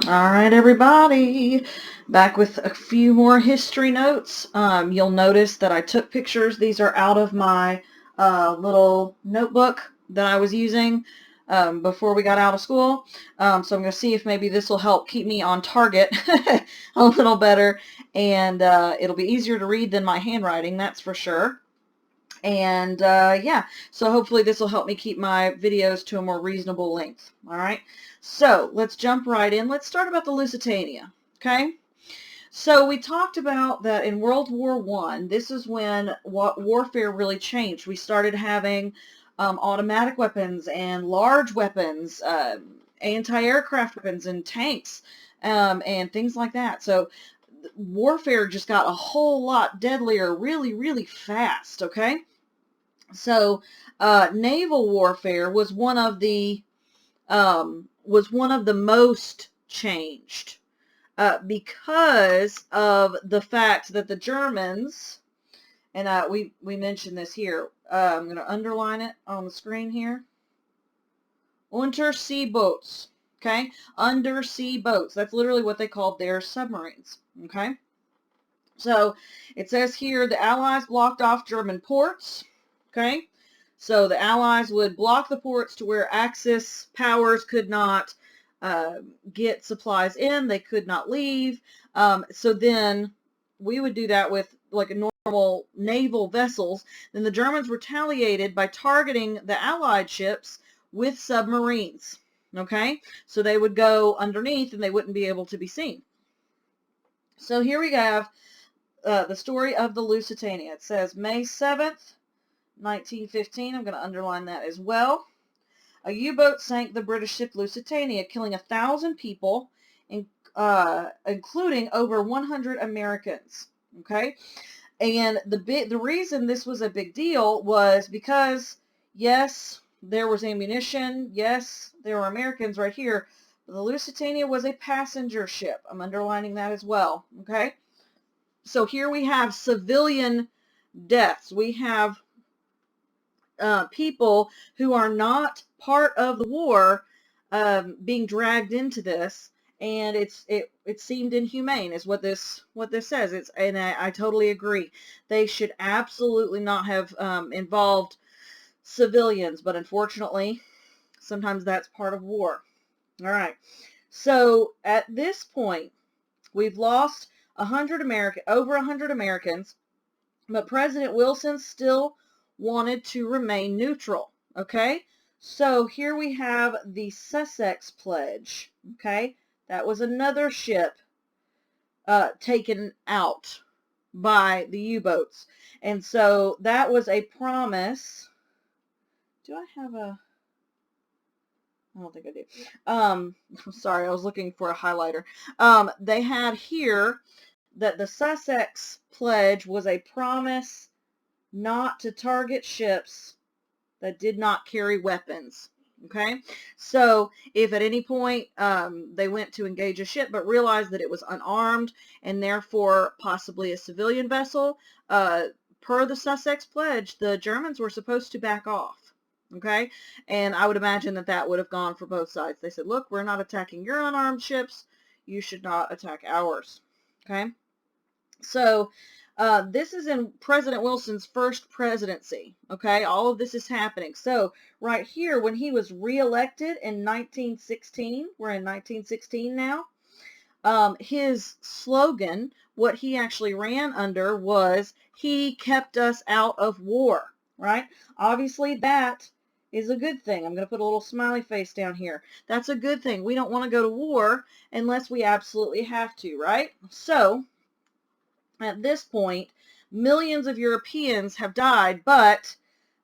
All right, everybody, back with a few more history notes. You'll notice that I took pictures. These are out of my little notebook that I was using before we got out of school. So I'm going to see if maybe this will help keep me on target a little better, and it'll be easier to read than my handwriting, that's for sure. And yeah, so hopefully this will help me keep my videos to a more reasonable length. All right, so let's jump right in. Let's start about the Lusitania. Okay, so we talked about that in World War I. This is when warfare really changed. We started having automatic weapons and large weapons, anti-aircraft weapons and tanks, and things like that. So warfare just got a whole lot deadlier really, really fast, okay? So naval warfare was one of the most changed because of the fact that the Germans, and we mentioned this here. I'm going to underline it on the screen here. Untersea boats. Okay, undersea boats. That's literally what they called their submarines. Okay, so it says here the Allies blocked off German ports. Okay, so the Allies would block the ports to where Axis powers could not get supplies in. They could not leave. So then we would do that with like a normal naval vessels. Then the Germans retaliated by targeting the Allied ships with submarines. Okay, so they would go underneath and they wouldn't be able to be seen. So here we have the story of the Lusitania. It says May 7th, 1915. I'm going to underline that as well. A U-boat sank the British ship Lusitania, killing 1,000 people, including over 100 Americans. Okay, and the reason this was a big deal was because, yes, there was ammunition. Yes, there were Americans right here. But the Lusitania was a passenger ship. I'm underlining that as well. Okay, so here we have civilian deaths. We have people who are not part of the war being dragged into this, and it seemed inhumane, is what this says. And I totally agree. They should absolutely not have involved civilians, but unfortunately, sometimes that's part of war. All right. So at this point, we've lost over 100 Americans, but President Wilson still wanted to remain neutral. Okay, so here we have the Sussex Pledge. Okay, that was another ship taken out by the U-boats, and so that was a promise. Do I have a? I don't think I do. Sorry, I was looking for a highlighter. They had here that the Sussex Pledge was a promise not to target ships that did not carry weapons. Okay, so if at any point they went to engage a ship but realized that it was unarmed and therefore possibly a civilian vessel, per the Sussex Pledge, the Germans were supposed to back off. Okay, and I would imagine that that would have gone for both sides. They said, look, we're not attacking your unarmed ships. You should not attack ours. Okay, so this is in President Wilson's first presidency. Okay, all of this is happening. So right here, when he was reelected in 1916, we're in 1916 now, his slogan, what he actually ran under, was, "He kept us out of war," right? Obviously, that is a good thing. I'm going to put a little smiley face down here. That's a good thing. We don't want to go to war unless we absolutely have to, right? So at this point, millions of Europeans have died, but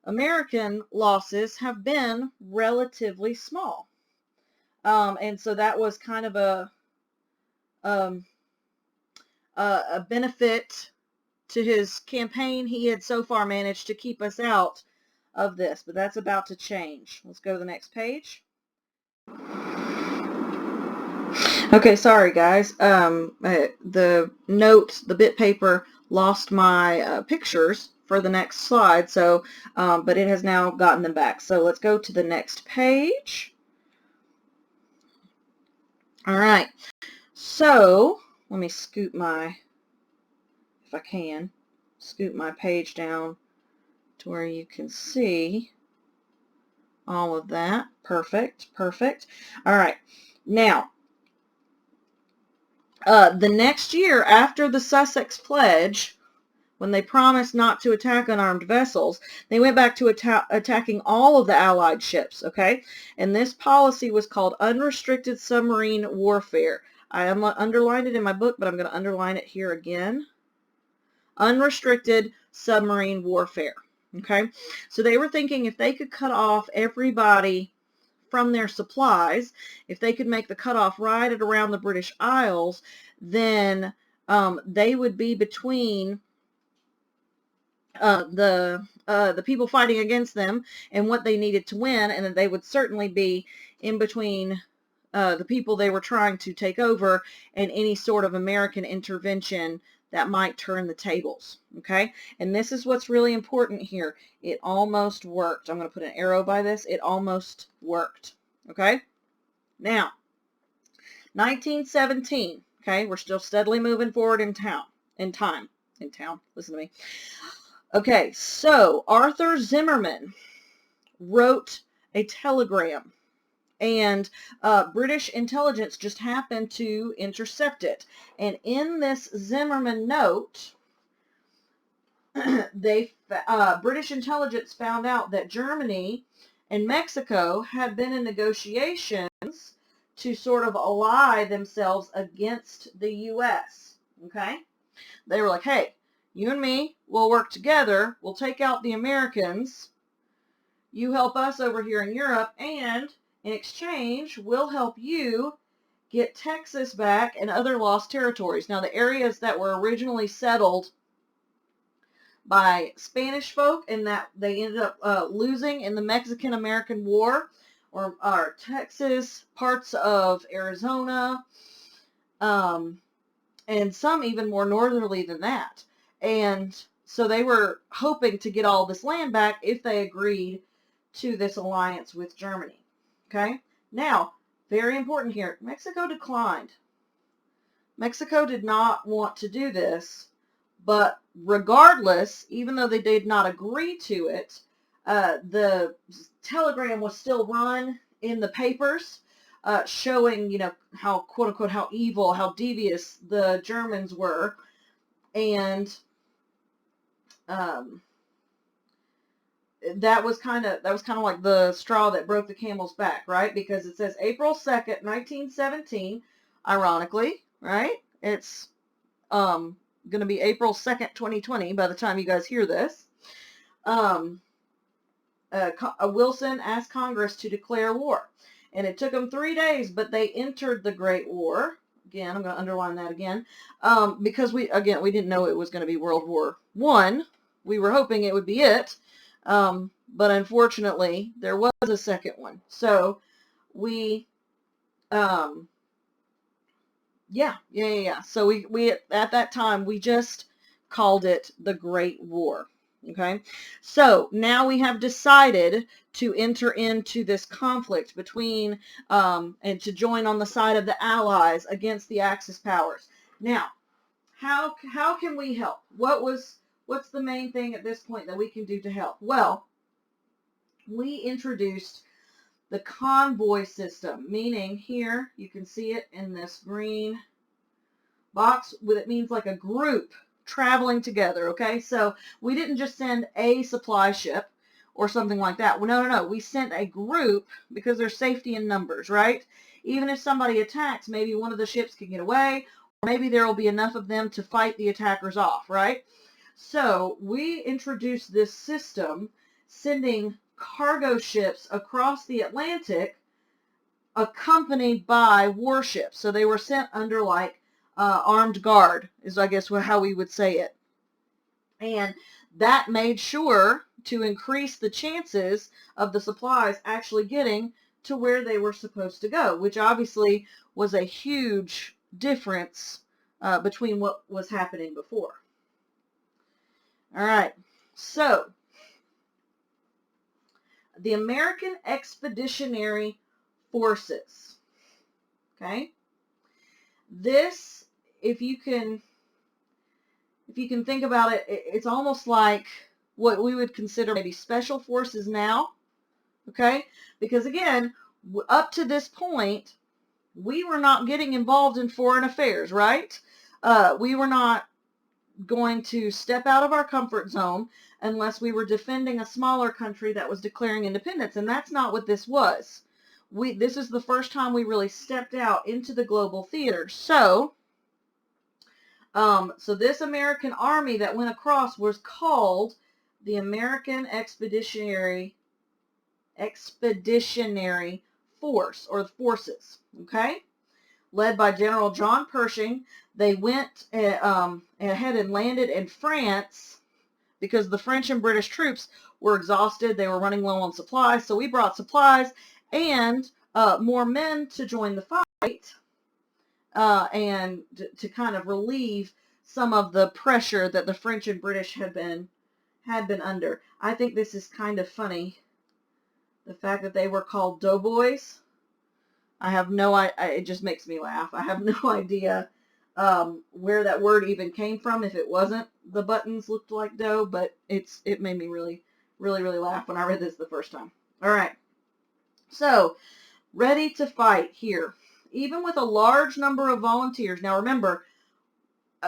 American losses have been relatively small. And so that was kind of a benefit to his campaign. He had so far managed to keep us out of this, but that's about to change. Let's go to the next page. Okay, sorry guys. The bit paper lost my pictures for the next slide, so but it has now gotten them back. So let's go to the next page. All right. So let me scoot my, if I can, scoot my page down to where you can see all of that. Perfect, perfect. All right. Now, the next year after the Sussex Pledge, when they promised not to attack unarmed vessels, they went back to attacking all of the Allied ships, okay? And this policy was called unrestricted submarine warfare. I underlined it in my book, but I'm going to underline it here again. Unrestricted submarine warfare, okay? So they were thinking if they could cut off everybody from their supplies, if they could make the cutoff right at around the British Isles, then they would be between the people fighting against them and what they needed to win, and that they would certainly be in between the people they were trying to take over and any sort of American intervention that might turn the tables. Okay, and this is what's really important here. It almost worked. I'm going to put an arrow by this. It almost worked. Okay, now 1917. Okay, we're still steadily moving forward in time. Listen to me. Okay, so Arthur Zimmerman wrote a telegram, and British intelligence just happened to intercept it. And in this Zimmerman note, British intelligence found out that Germany and Mexico had been in negotiations to sort of ally themselves against the U.S. Okay? They were like, hey, you and me, we'll work together. We'll take out the Americans. You help us over here in Europe, and in exchange, we'll help you get Texas back and other lost territories. Now, the areas that were originally settled by Spanish folk and that they ended up losing in the Mexican-American War, or Texas, parts of Arizona, and some even more northerly than that. And so they were hoping to get all this land back if they agreed to this alliance with Germany. Okay? Now, very important here, Mexico declined. Mexico did not want to do this, but regardless, even though they did not agree to it, the telegram was still run in the papers, showing, you know, how, quote unquote, how evil, how devious the Germans were. And that was kind of like the straw that broke the camel's back, right? Because it says April 2nd, 1917, ironically, right? It's going to be April 2nd, 2020 by the time you guys hear this. Wilson asked Congress to declare war. And it took them 3 days, but they entered the Great War. Again, I'm going to underline that again. Because we didn't know it was going to be World War I. We were hoping it would be it. But unfortunately, there was a second one. So we, yeah. So we at that time, we just called it the Great War. Okay. So now we have decided to enter into this conflict between, and to join on the side of the Allies against the Axis powers. Now, how can we help? What's the main thing at this point that we can do to help? Well, we introduced the convoy system, meaning here you can see it in this green box, it means like a group traveling together. Okay, so we didn't just send a supply ship or something like that. No. We sent a group because there's safety in numbers, right? Even if somebody attacks, maybe one of the ships can get away, or maybe there will be enough of them to fight the attackers off, right? So we introduced this system, sending cargo ships across the Atlantic accompanied by warships. So they were sent under like armed guard is, I guess, how we would say it. And that made sure to increase the chances of the supplies actually getting to where they were supposed to go, which obviously was a huge difference between what was happening before. All right, so the American Expeditionary Forces, okay? This, if you can think about it, it's almost like what we would consider maybe special forces now, okay? Because again, up to this point, we were not getting involved in foreign affairs, right? We were not going to step out of our comfort zone unless we were defending a smaller country that was declaring independence, and that's not what this was. This is the first time we really stepped out into the global theater. So this American army that went across was called the American Expeditionary Force, or forces, okay? Led by General John Pershing. They went ahead and landed in France because the French and British troops were exhausted. They were running low on supplies, so we brought supplies and more men to join the fight and to kind of relieve some of the pressure that the French and British had been under. I think this is kind of funny, the fact that they were called doughboys. I have no idea. It just makes me laugh. I have no idea where that word even came from, if it wasn't the buttons looked like dough, but it made me really, really, really laugh when I read this the first time. All right. So, ready to fight here. Even with a large number of volunteers. Now remember,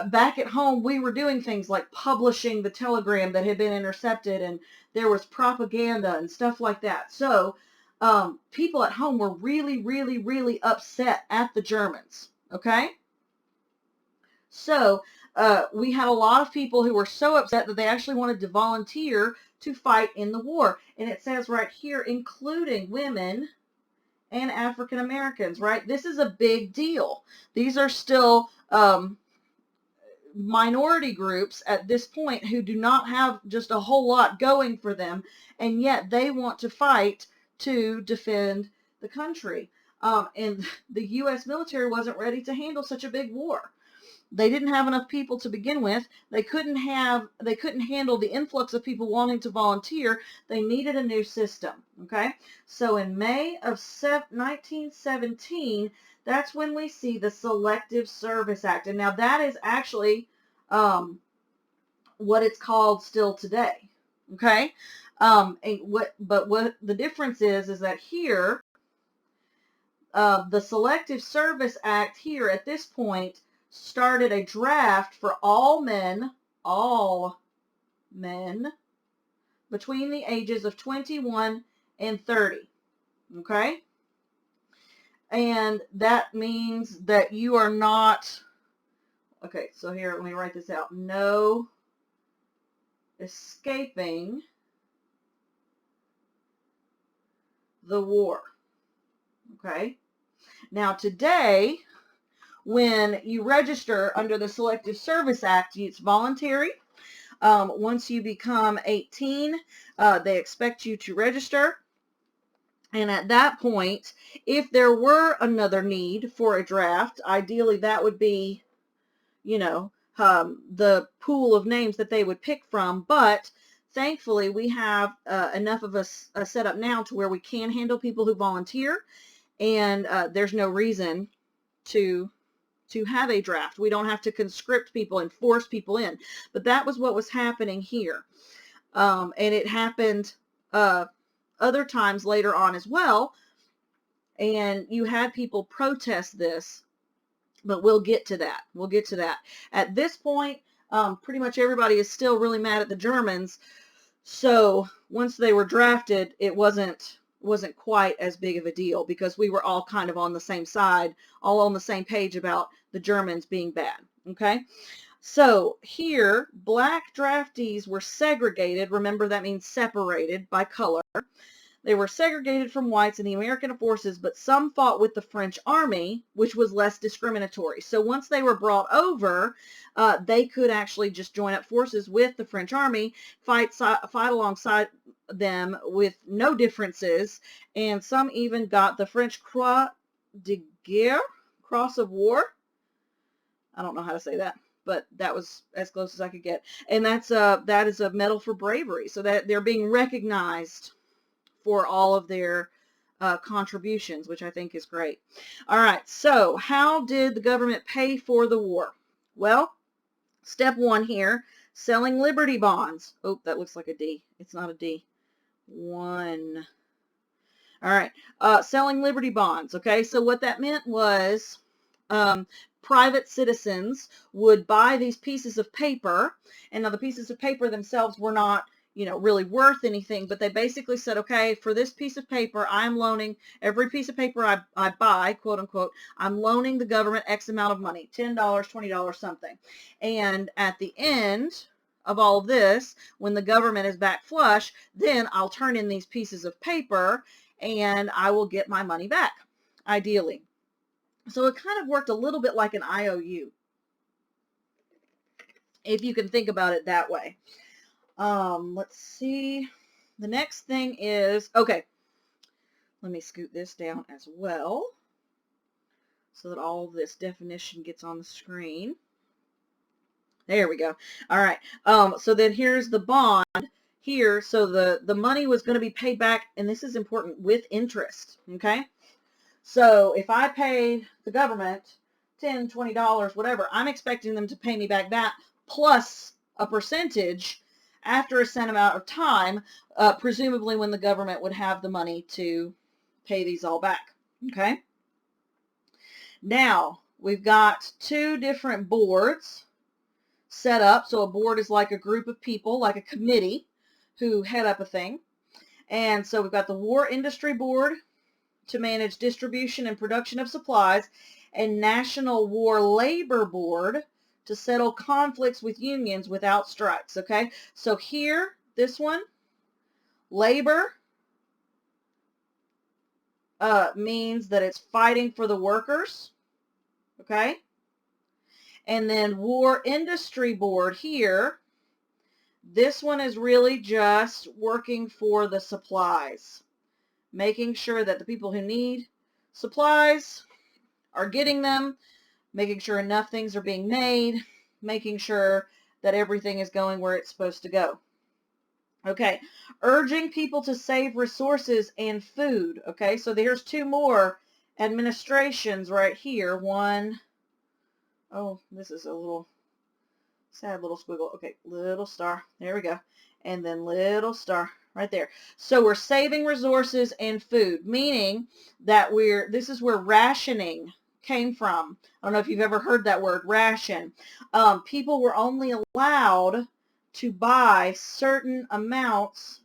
back at home, we were doing things like publishing the telegram that had been intercepted, and there was propaganda and stuff like that. So, people at home were really, really, really upset at the Germans, okay? So, we had a lot of people who were so upset that they actually wanted to volunteer to fight in the war. And it says right here, including women and African Americans, right? This is a big deal. These are still minority groups at this point who do not have just a whole lot going for them, and yet they want to fight to defend the country. And the U.S. military wasn't ready to handle such a big war. They didn't have enough people to begin with. They couldn't handle the influx of people wanting to volunteer. They needed a new system, okay? So in May of 1917, that's when we see the Selective Service Act. And now that is actually what it's called still today, okay? What the difference is that here, the Selective Service Act here at this point started a draft for all men between the ages of 21 and 30, okay? And that means that you are not, okay, so here, let me write this out. No escaping the war, okay? Now today, when you register under the Selective Service Act, it's voluntary. Once you become 18, they expect you to register. And at that point, if there were another need for a draft, ideally that would be, the pool of names that they would pick from. But thankfully, we have enough of us set up now to where we can handle people who volunteer, and there's no reason to have a draft. We don't have to conscript people and force people in. But that was what was happening here. And it happened other times later on as well. And you had people protest this, but we'll get to that. We'll get to that. At this point, pretty much everybody is still really mad at the Germans. So once they were drafted, it wasn't quite as big of a deal because we were all kind of on the same side, all on the same page about the Germans being bad, okay? So here, black draftees were segregated. Remember, that means separated by color. They were segregated from whites in the American forces, but some fought with the French army, which was less discriminatory. So once they were brought over, they could actually just join up forces with the French army, fight alongside them with no differences, and some even got the French Croix de Guerre, Cross of War. I don't know how to say that, but that was as close as I could get. And that is a medal for bravery, so that they're being recognized for all of their contributions, which I think is great. All right, so how did the government pay for the war? Well, step one here, selling Liberty bonds. Oh, that looks like a D. It's not a D. One. All right, selling Liberty bonds. Okay, so what that meant was private citizens would buy these pieces of paper, and now the pieces of paper themselves were not, really worth anything, but they basically said, okay, for this piece of paper, I'm loaning, every piece of paper I buy, quote unquote, I'm loaning the government X amount of money, $10, $20, something. And at the end of all of this, when the government is back flush, then I'll turn in these pieces of paper and I will get my money back, ideally. So it kind of worked a little bit like an IOU, if you can think about it that way. Let's see. The next thing is, okay, let me scoot this down as well so that all of this definition gets on the screen. There we go. All right. So then here's the bond here. So the money was going to be paid back, and this is important, with interest. Okay. So if I pay the government $10, $20, whatever, I'm expecting them to pay me back that plus a percentage after a set amount of time, presumably when the government would have the money to pay these all back. Okay. Now we've got two different boards set up. So a board is like a group of people, like a committee, who head up a thing. And so we've got the War Industry Board to manage distribution and production of supplies, and National War Labor Board to settle conflicts with unions without strikes. Okay, so here, this one, labor means that it's fighting for the workers. Okay, and then War Industry Board here, this one is really just working for the supplies, making sure that the people who need supplies are getting them, making sure enough things are being made, making sure that everything is going where it's supposed to go. Okay, urging people to save resources and food. Okay, so there's two more administrations right here. One, oh, this is a little sad little squiggle. Okay, little star. There we go. And then little star right there. So we're saving resources and food, meaning that this is where rationing came from. I don't know if you've ever heard that word, ration. People were only allowed to buy certain amounts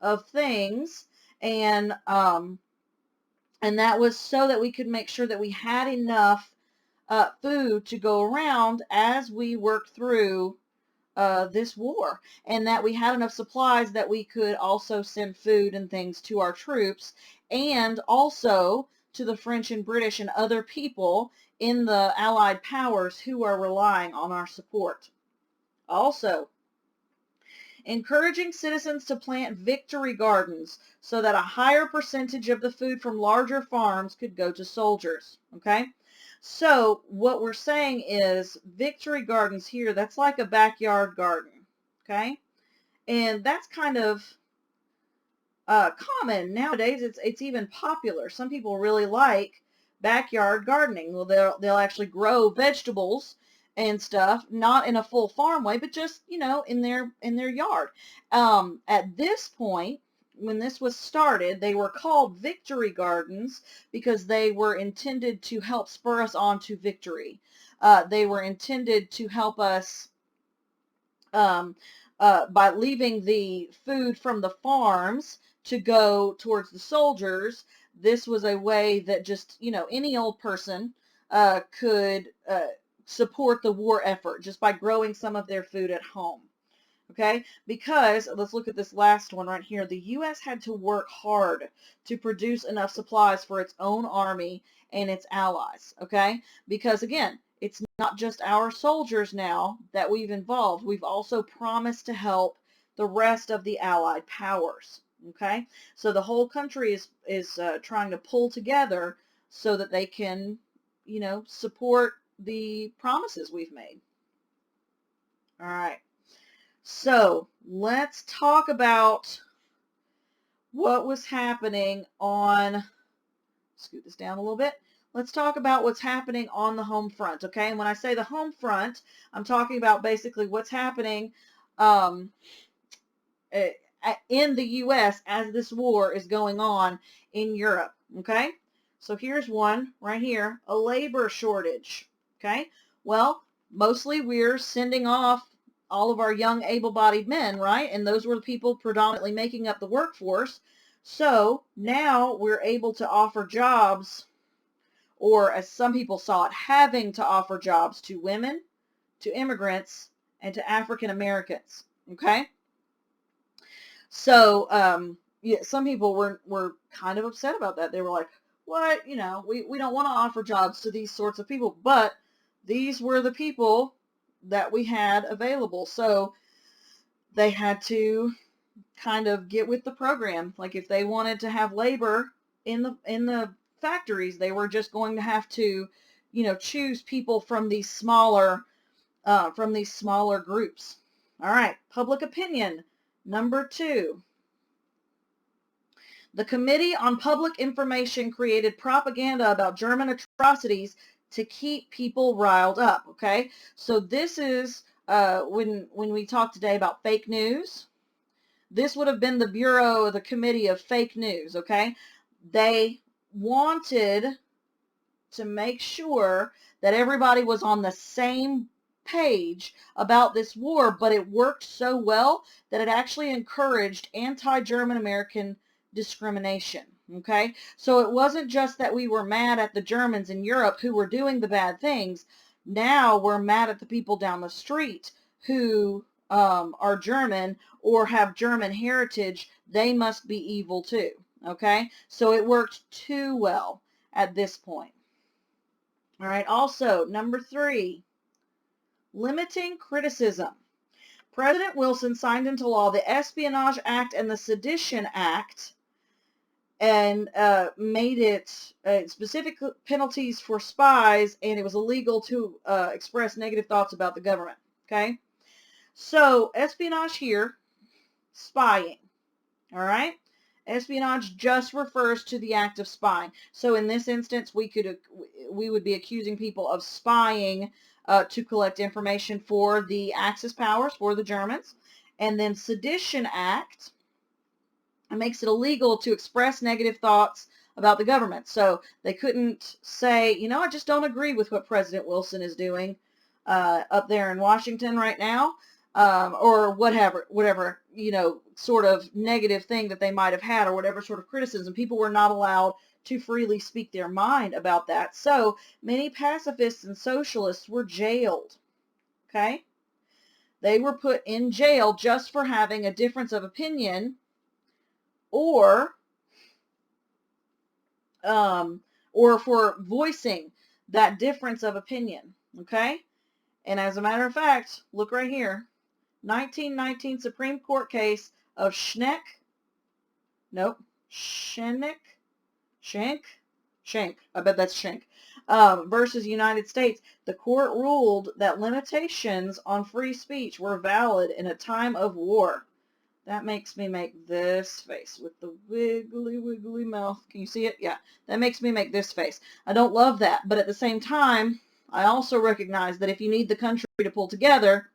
of things, and that was so that we could make sure that we had enough food to go around as we worked through this war, and that we had enough supplies that we could also send food and things to our troops, and also to the French and British and other people in the Allied powers who are relying on our support. Also, encouraging citizens to plant victory gardens so that a higher percentage of the food from larger farms could go to soldiers. Okay? So what we're saying is victory gardens here, that's like a backyard garden. Okay? And that's kind of common nowadays. It's even popular. Some people really like backyard gardening. Well, they'll actually grow vegetables and stuff, not in a full farm way, but just, in their yard. At this point, when this was started, they were called victory gardens because they were intended to help spur us on to victory. They were intended to help us by leaving the food from the farms to go towards the soldiers. This was a way that just, any old person could support the war effort just by growing some of their food at home. Okay, because let's look at this last one right here. The U.S. had to work hard to produce enough supplies for its own army and its allies. Okay, because again, it's not just our soldiers now that we've involved. We've also promised to help the rest of the Allied powers. Okay, so the whole country is trying to pull together so that they can, support the promises we've made. All right. So let's talk about what was happening on, scoot this down a little bit. Let's talk about what's happening on the home front, okay? And when I say the home front, I'm talking about basically what's happening um, in the U.S. as this war is going on in Europe, okay? So here's one right here, a labor shortage, okay? Well, mostly we're sending off all of our young able-bodied men, right? And those were the people predominantly making up the workforce. So now we're able to offer jobs, or as some people saw it, having to offer jobs to women, to immigrants, and to African Americans, okay? So, yeah, some people were kind of upset about that. They were like, what? You know, we don't want to offer jobs to these sorts of people, but these were the people that we had available. So they had to kind of get with the program. Like if they wanted to have labor in the factories, they were just going to have to, you know, choose people from these smaller groups. All right, public opinion number 2. The Committee on Public Information created propaganda about German atrocities to keep people riled up. Okay, so this is when we talk today about fake news. This would have been the Bureau, the Committee of Fake News. Okay, they wanted to make sure that everybody was on the same page about this war, but it worked so well that it actually encouraged anti-German American discrimination. Okay, so it wasn't just that we were mad at the Germans in Europe who were doing the bad things. Now we're mad at the people down the street who are German or have German heritage. They must be evil too. Okay, so it worked too well at this point. All right, also, number 3, limiting criticism. President Wilson signed into law the Espionage Act and the Sedition Act and made it specific penalties for spies, and it was illegal to express negative thoughts about the government. Okay, so espionage here, spying. All right, espionage just refers to the act of spying. So in this instance, we would be accusing people of spying to collect information for the Axis powers, for the Germans. And then Sedition Act, it makes it illegal to express negative thoughts about the government. So they couldn't say, you know, I just don't agree with what President Wilson is doing up there in Washington right now, or whatever, you know, sort of negative thing that they might have had, or whatever sort of criticism. People were not allowed to freely speak their mind about that. So many pacifists and socialists were jailed. Okay? They were put in jail just for having a difference of opinion, or for voicing that difference of opinion. Okay? And as a matter of fact, look right here, 1919 Supreme Court case of Schenck, I bet that's Schenck, versus United States. The court ruled that limitations on free speech were valid in a time of war. That makes me make this face with the wiggly mouth. Can you see it? Yeah, that makes me make this face. I don't love that, but at the same time, I also recognize that if you need the country to pull together,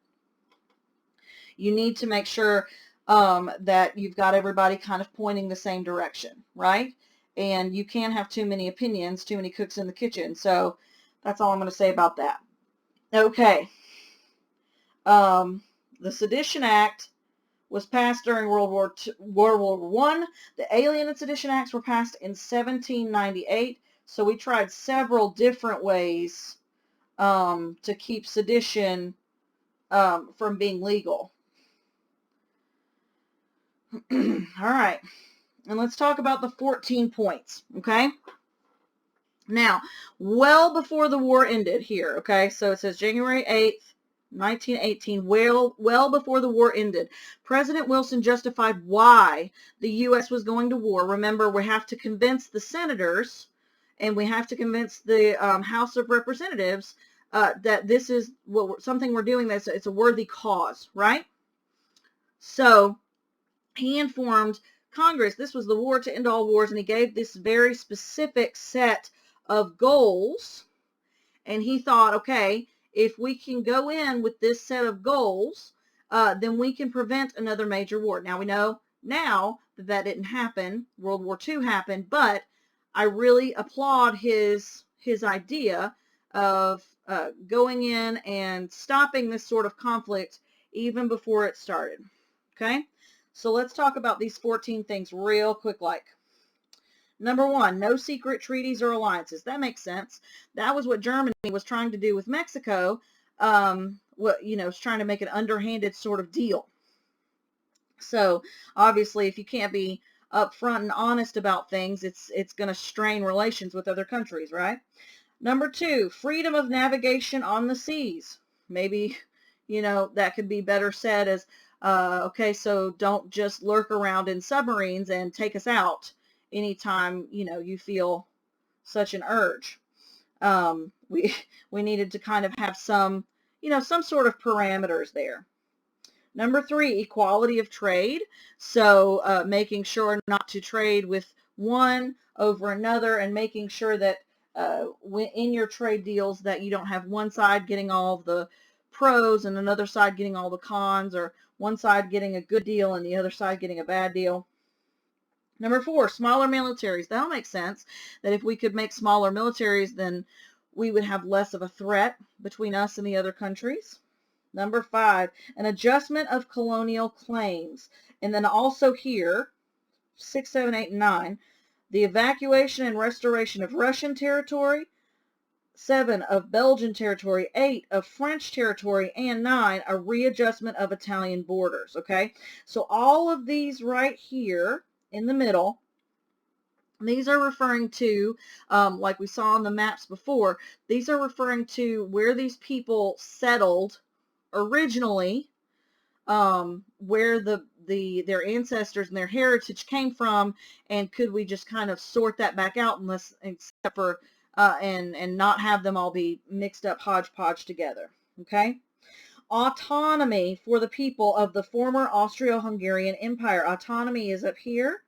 you need to make sure that you've got everybody kind of pointing the same direction, right? And you can't have too many opinions, too many cooks in the kitchen. So that's all I'm going to say about that. Okay. The Sedition Act was passed during World War I. The Alien and Sedition Acts were passed in 1798. So we tried several different ways to keep sedition from being legal. All right. And let's talk about the 14 points, okay? Now, well before the war ended here, okay? So it says January 8th, 1918, well before the war ended, President Wilson justified why the U.S. was going to war. Remember, we have to convince the senators and we have to convince the House of Representatives that this is something we're doing, that's it's a worthy cause, right? So he informed Congress, this was the war to end all wars, and he gave this very specific set of goals. And he thought, okay, if we can go in with this set of goals, then we can prevent another major war. Now we know now that that didn't happen. World War II happened, but I really applaud his idea of going in and stopping this sort of conflict even before it started. Okay, so let's talk about these 14 things real quick like. Number 1, no secret treaties or alliances. That makes sense. That was what Germany was trying to do with Mexico. Was trying to make an underhanded sort of deal. So obviously, if you can't be upfront and honest about things, it's going to strain relations with other countries, right? Number 2, freedom of navigation on the seas. Maybe, that could be better said as, okay, so don't just lurk around in submarines and take us out anytime, you feel such an urge. We needed to kind of have some, some sort of parameters there. Number 3, equality of trade. So making sure not to trade with one over another, and making sure that in your trade deals that you don't have one side getting all of the pros and another side getting all the cons, or one side getting a good deal and the other side getting a bad deal. Number 4, smaller militaries. That'll make sense, that if we could make smaller militaries, then we would have less of a threat between us and the other countries. Number 5, an adjustment of colonial claims. And then also here, 6, 7, 8, and 9, the evacuation and restoration of Russian territory, 7, of Belgian territory, 8, of French territory, and 9, a readjustment of Italian borders. Okay, so all of these right here in the middle, these are referring to, like we saw on the maps before, these are referring to where these people settled originally, where their ancestors and their heritage came from, and could we just kind of sort that back out, except for and not have them all be mixed up hodgepodge together. Okay. Autonomy for the people of the former Austro-Hungarian Empire. Autonomy is up here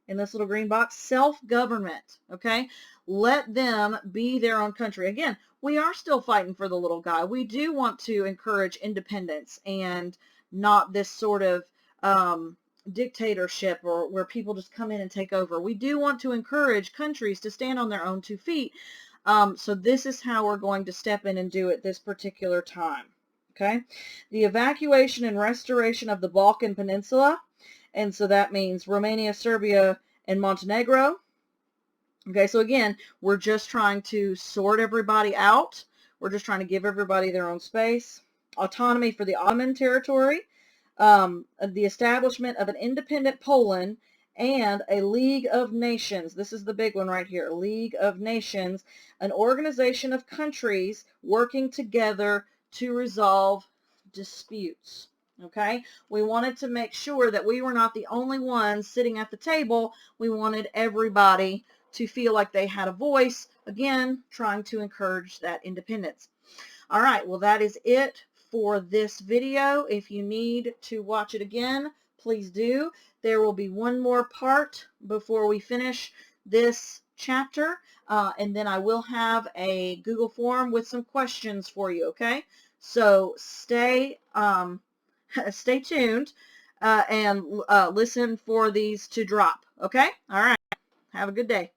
in this little green box. Self-government. Okay. Let them be their own country. Again, we are still fighting for the little guy. We do want to encourage independence and not this sort of dictatorship, or where people just come in and take over. We do want to encourage countries to stand on their own 2 feet. So this is how we're going to step in and do it this particular time. Okay. The evacuation and restoration of the Balkan Peninsula. And so that means Romania, Serbia, and Montenegro. Okay, so again, we're just trying to sort everybody out. We're just trying to give everybody their own space. Autonomy for the Ottoman territory. The establishment of an independent Poland, and a League of Nations. This is the big one right here. League of Nations, an organization of countries working together to resolve disputes. Okay, we wanted to make sure that we were not the only ones sitting at the table. We wanted everybody to feel like they had a voice, again, trying to encourage that independence. All right, well, that is it for this video. If you need to watch it again, please do. There will be one more part before we finish this chapter, and then I will have a Google form with some questions for you, okay? So stay tuned and listen for these to drop, okay? All right. Have a good day.